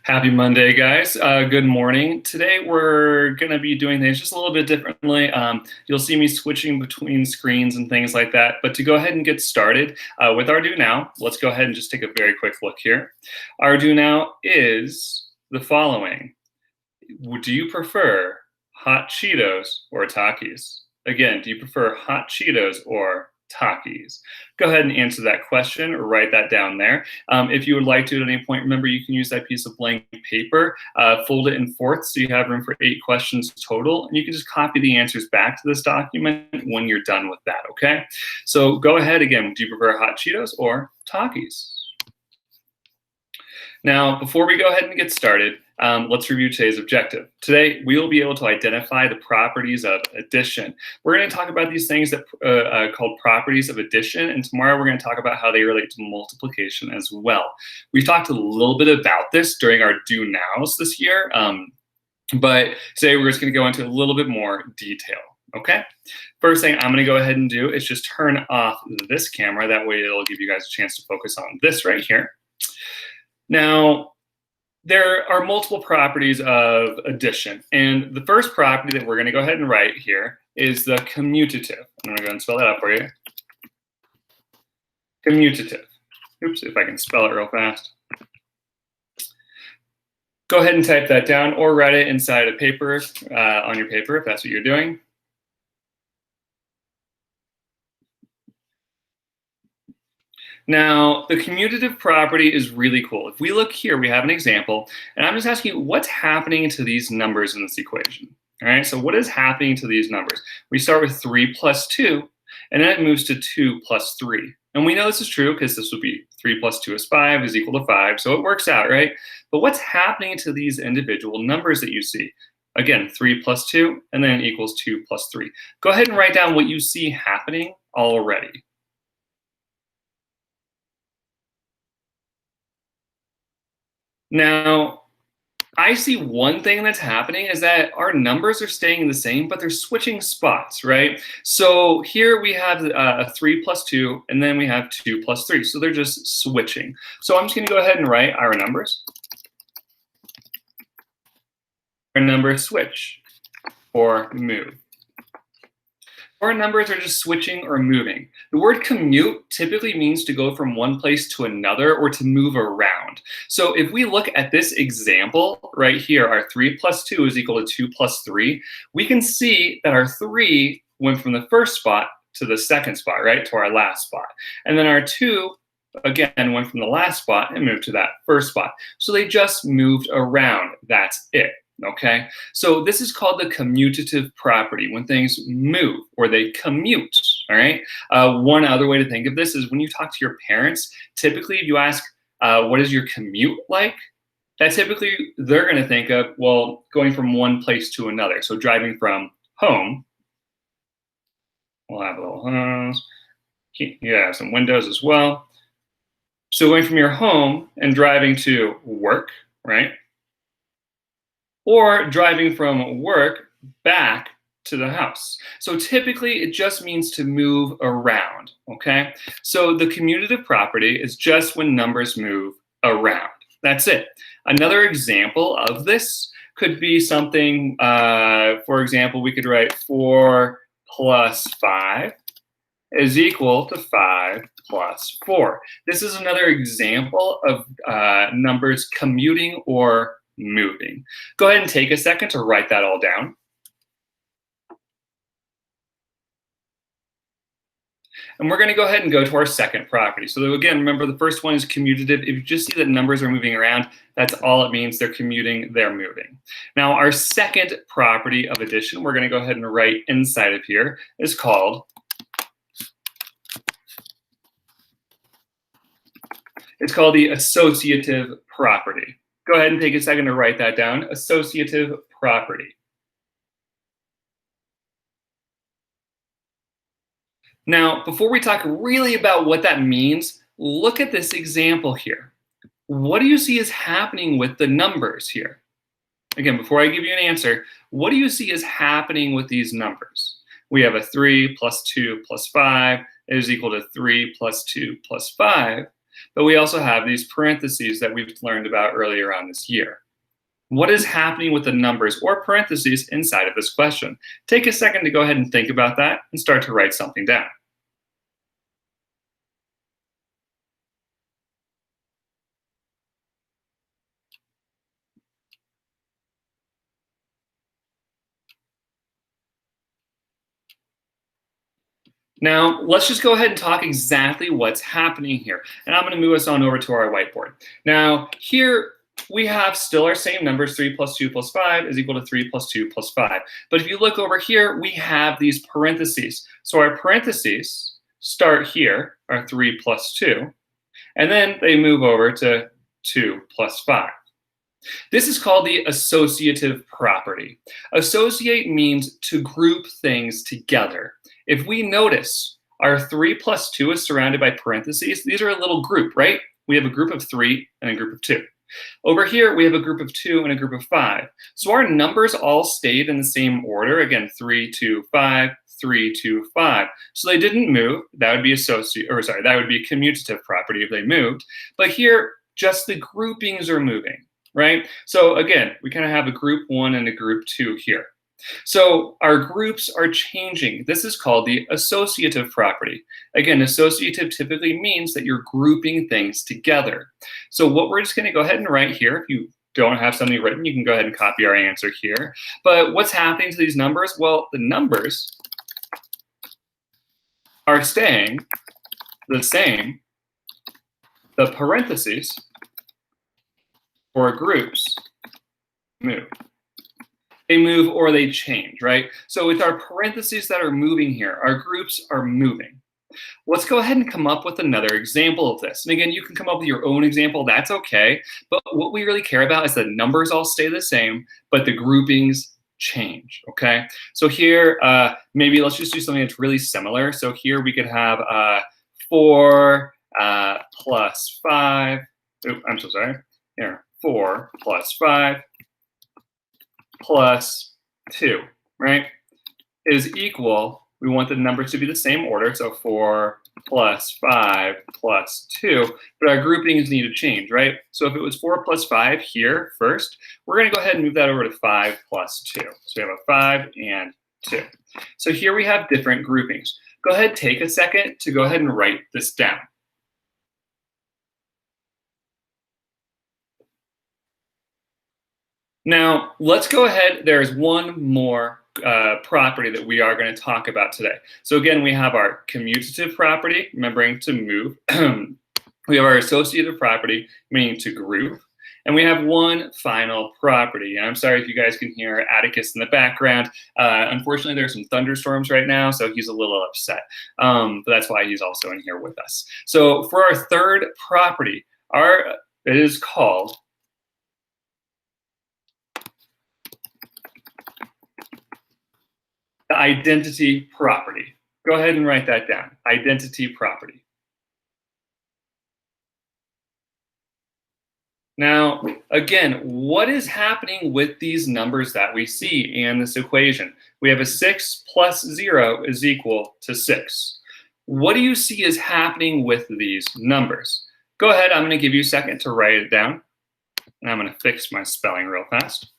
Happy Monday, guys. Good morning. Today we're going to be doing things just a little bit differently. You'll see me switching between screens and things like that. But to go ahead and get started with our do now, let's go ahead and just take a very quick look here. Our do now is the following. Do you prefer hot Cheetos or Takis? Again, do you prefer hot Cheetos or Takis? Go ahead and answer that question or write that down there. If you would like to at any point, remember you can use that piece of blank paper, fold it in fourths so you have room for 8 questions total, and you can just copy the answers back to this document when you're done with that, okay? So go ahead again, do you prefer hot Cheetos or Takis? Now, before we go ahead and get started, let's review today's objective. Today, we will be able to identify the properties of addition. We're going to talk about these things that called properties of addition, and tomorrow we're going to talk about how they relate to multiplication as well. We've talked a little bit about this during our do nows this year, but today we're just going to go into a little bit more detail. Okay, first thing I'm going to go ahead and do is just turn off this camera. That way it'll give you guys a chance to focus on this right here. Now, there are multiple properties of addition, and the first property that we're going to go ahead and write here is the commutative. I'm going to go ahead and spell that out for you. Commutative. Oops, if I can spell it real fast. Go ahead and type that down or write it inside a paper, on your paper if that's what you're doing. Now, the commutative property is really cool. If we look here, we have an example, and I'm just asking you, what's happening to these numbers in this equation? All right, so what is happening to these numbers? We start with 3 plus 2, and then it moves to 2 plus 3. And we know this is true because this would be 3 plus 2 is 5 is equal to 5, so it works out, right? But what's happening to these individual numbers that you see? Again, 3 plus 2, and then equals 2 plus 3. Go ahead and write down what you see happening already. Now, I see one thing that's happening is that our numbers are staying the same, but they're switching spots, right? So here we have a 3 plus 2, and then we have 2 plus 3. So they're just switching. So I'm just going to go ahead and write our numbers. Our numbers switch or move. Our numbers are just switching or moving. The word commute typically means to go from one place to another or to move around. So if we look at this example right here, our 3 plus 2 is equal to 2 plus 3, we can see that our 3 went from the first spot to the second spot, right, to our last spot. And then our 2, again, went from the last spot and moved to that first spot. So they just moved around. That's it. Okay, so this is called the commutative property, when things move or they commute, all right? One other way to think of this is when you talk to your parents, typically if you ask, what is your commute like? That typically they're gonna think of, well, going from one place to another. So driving from home, we'll have a little homes, yeah, some windows as well. So going from your home and driving to work, right? Or driving from work back to the house. So typically it just means to move around, okay? So the commutative property is just when numbers move around. That's it. Another example of this could be something, for example, we could write 4 plus 5 is equal to 5 plus 4. This is another example of numbers commuting or moving. Go ahead and take a second to write that all down. And we're going to go ahead and go to our second property. So again, remember the first one is commutative. If you just see that numbers are moving around, that's all it means. They're commuting, they're moving. Now our second property of addition, we're going to go ahead and write inside of here, is called, it's called the associative property. Go ahead and take a second to write that down. Associative property. Now, before we talk really about what that means, look at this example here. What do you see is happening with the numbers here? Again, before I give you an answer, what do you see is happening with these numbers? We have a 3 plus 2 plus 5 is equal to 3 plus 2 plus 5. but we also have these parentheses that we've learned about earlier on this year. What is happening with the numbers or parentheses inside of this question? Take a second to go ahead and think about that and start to write something down. Now, let's just go ahead and talk exactly what's happening here. And I'm going to move us on over to our whiteboard. Now, here we have still our same numbers, 3 plus 2 plus 5 is equal to 3 plus 2 plus 5. But if you look over here, we have these parentheses. So our parentheses start here, are 3 plus 2, and then they move over to 2 plus 5. This is called the associative property. Associate means to group things together. If we notice our 3 plus 2 is surrounded by parentheses, these are a little group, right? We have a group of 3 and a group of 2. Over here, we have a group of 2 and a group of 5. So our numbers all stayed in the same order. Again, 3, 2, 5, 3, 2, 5. So they didn't move. That would be that would be a commutative property if they moved. But here, just the groupings are moving, right? So again, we kind of have a group 1 and a group 2 here. So our groups are changing. This is called the associative property. Again, associative typically means that you're grouping things together. So what we're just going to go ahead and write here, if you don't have something written, you can go ahead and copy our answer here. But what's happening to these numbers? Well, the numbers are staying the same. The parentheses or groups move. They move or they change, right? So with our parentheses that are moving here, our groups are moving. Let's go ahead and come up with another example of this. And again, you can come up with your own example, that's okay. But what we really care about is the numbers all stay the same, but the groupings change, okay? So here, maybe let's just do something that's really similar. So here we could have 4 plus 5. Oops, I'm so sorry. Here, 4 plus 5 plus 2, right, is equal, we want the numbers to be the same order, so 4 plus 5 plus 2, but our groupings need to change, right? So if it was 4 plus 5 here first, we're going to go ahead and move that over to 5 plus 2. So we have a 5 and 2. So here we have different groupings. Go ahead, take a second to go ahead and write this down. Now, let's go ahead. There's one more property that we are going to talk about today. So again, we have our commutative property, remembering to move. We have our associative property, meaning to group. And we have one final property. And I'm sorry if you guys can hear Atticus in the background. Unfortunately, there's some thunderstorms right now, so he's a little upset. But that's why he's also in here with us. So for our third property, it is called the identity property. Go ahead and write that down, identity property. Now, again, what is happening with these numbers that we see in this equation? We have a 6 plus 0 is equal to 6. What do you see is happening with these numbers? Go ahead, I'm going to give you a second to write it down. And I'm going to fix my spelling real fast.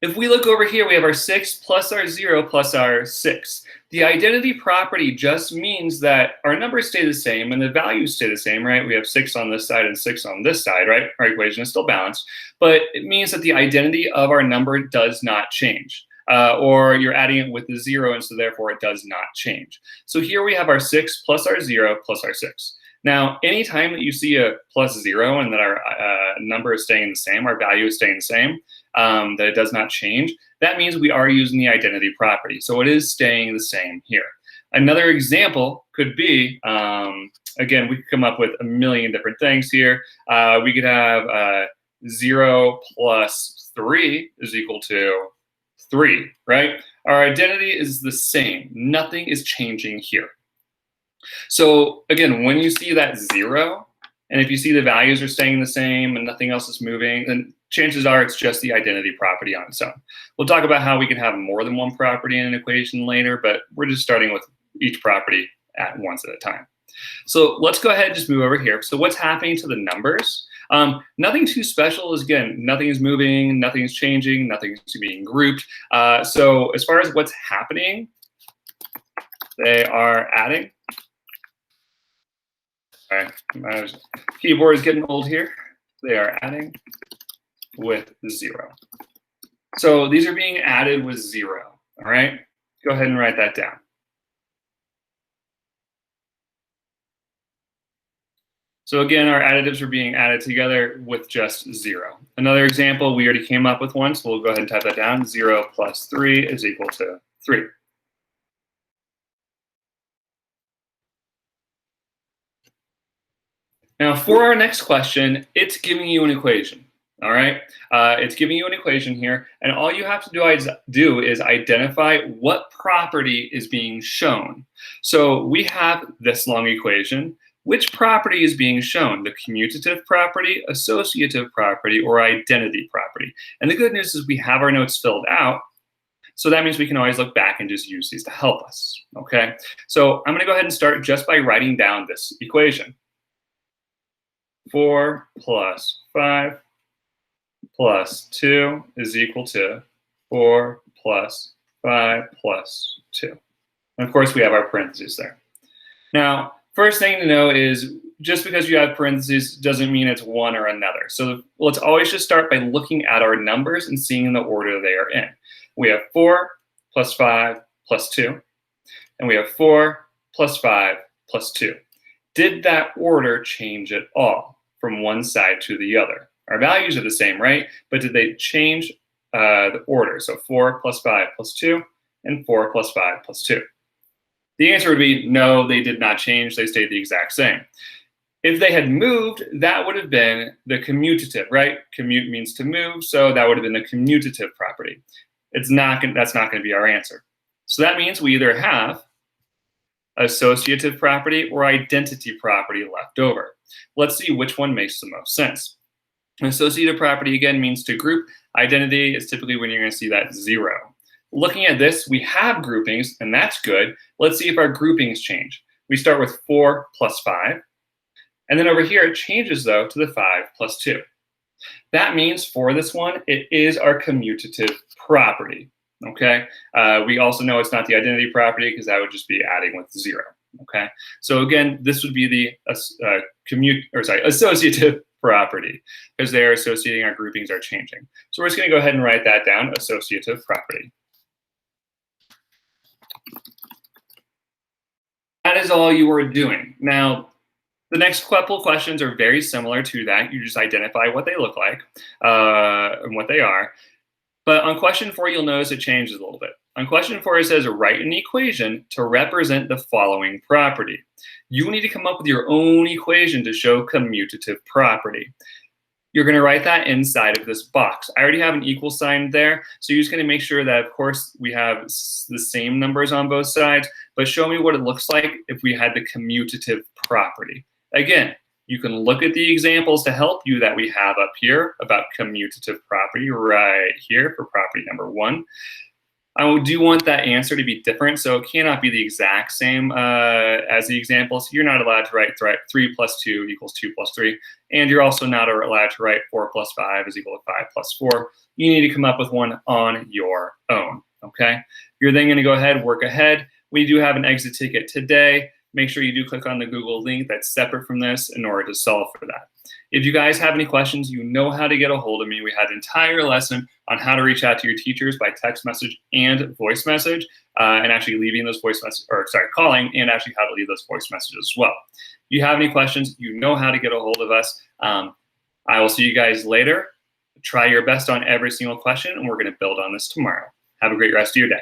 If we look over here, we have our 6 plus our 0 plus our 6. The identity property just means that our numbers stay the same and the values stay the same, right? We have 6 on this side and 6 on this side, right? Our equation is still balanced. But it means that the identity of our number does not change. Or you're adding it with the 0, and so therefore it does not change. So here we have our 6 plus our 0 plus our 6. Now, anytime that you see a plus 0 and that our number is staying the same, our value is staying the same, that it does not change, that means we are using the identity property. So it is staying the same here. Another example could be, again, we could come up with a million different things here. We could have 0 plus 3 is equal to 3, right? Our identity is the same. Nothing is changing here. So again, when you see that 0, and if you see the values are staying the same and nothing else is moving, then chances are it's just the identity property on its own. We'll talk about how we can have more than one property in an equation later, but we're just starting with each property at once at a time. So let's go ahead and just move over here. So what's happening to the numbers? Nothing too special. Is again, nothing is moving, nothing is changing, nothing is being grouped. So as far as what's happening, they are adding. All right, my keyboard is getting old here. They are adding with 0. So these are being added with 0. All right, go ahead and write that down. So again, our additives are being added together with just 0. Another example, we already came up with one, so we'll go ahead and type that down. 0 plus 3 is equal to 3. Now for our next question, it's giving you an equation, all right? It's giving you an equation here, and all you have to do is identify what property is being shown. So we have this long equation. Which property is being shown? The commutative property, associative property, or identity property? And the good news is we have our notes filled out, so that means we can always look back and just use these to help us, okay? So I'm gonna go ahead and start just by writing down this equation. 4 plus 5 plus 2 is equal to 4 plus 5 plus 2. And of course, we have our parentheses there. Now, first thing to know is just because you have parentheses doesn't mean it's one or another. So let's always just start by looking at our numbers and seeing the order they are in. We have 4 plus 5 plus 2, and we have 4 plus 5 plus 2. Did that order change at all from one side to the other? Our values are the same, right? But did they change the order? So 4 plus 5 plus 2 and 4 plus 5 plus 2. The answer would be no, they did not change. They stayed the exact same. If they had moved, that would have been the commutative, right? Commute means to move, so that would have been the commutative property. That's not going to be our answer. So that means we either have associative property or identity property left over. Let's see which one makes the most sense. Associative property, again, means to group. Identity is typically when you're going to see that 0. Looking at this, we have groupings, and that's good. Let's see if our groupings change. We start with 4 plus 5. And then over here, it changes, though, to the 5 plus 2. That means for this one, it is our commutative property, okay? We also know it's not the identity property because that would just be adding with 0, okay? So again, this would be the associative property because they are associating, our groupings are changing. So we're just going to go ahead and write that down, associative property. That is all you are doing. Now, the next couple questions are very similar to that. You just identify what they look like and what they are. But on question 4, you'll notice it changes a little bit. On question 4, it says, write an equation to represent the following property. You need to come up with your own equation to show commutative property. You're going to write that inside of this box. I already have an equal sign there, so you're just going to make sure that, of course, we have the same numbers on both sides, but show me what it looks like if we had the commutative property. Again, you can look at the examples to help you that we have up here about commutative property right here for property number 1. I do want that answer to be different, so it cannot be the exact same as the example. So you're not allowed to write 3 plus 2 equals 2 plus 3, and you're also not allowed to write 4 plus 5 is equal to 5 plus 4. You need to come up with one on your own, okay? You're then gonna go ahead, work ahead. We do have an exit ticket today. Make sure you do click on the Google link that's separate from this in order to solve for that. If you guys have any questions, you know how to get a hold of me. We had an entire lesson on how to reach out to your teachers by text message and voice message, and actually leaving those voice messages, calling, and actually how to leave those voice messages as well. If you have any questions, you know how to get a hold of us. I will see you guys later. Try your best on every single question, and we're going to build on this tomorrow. Have a great rest of your day.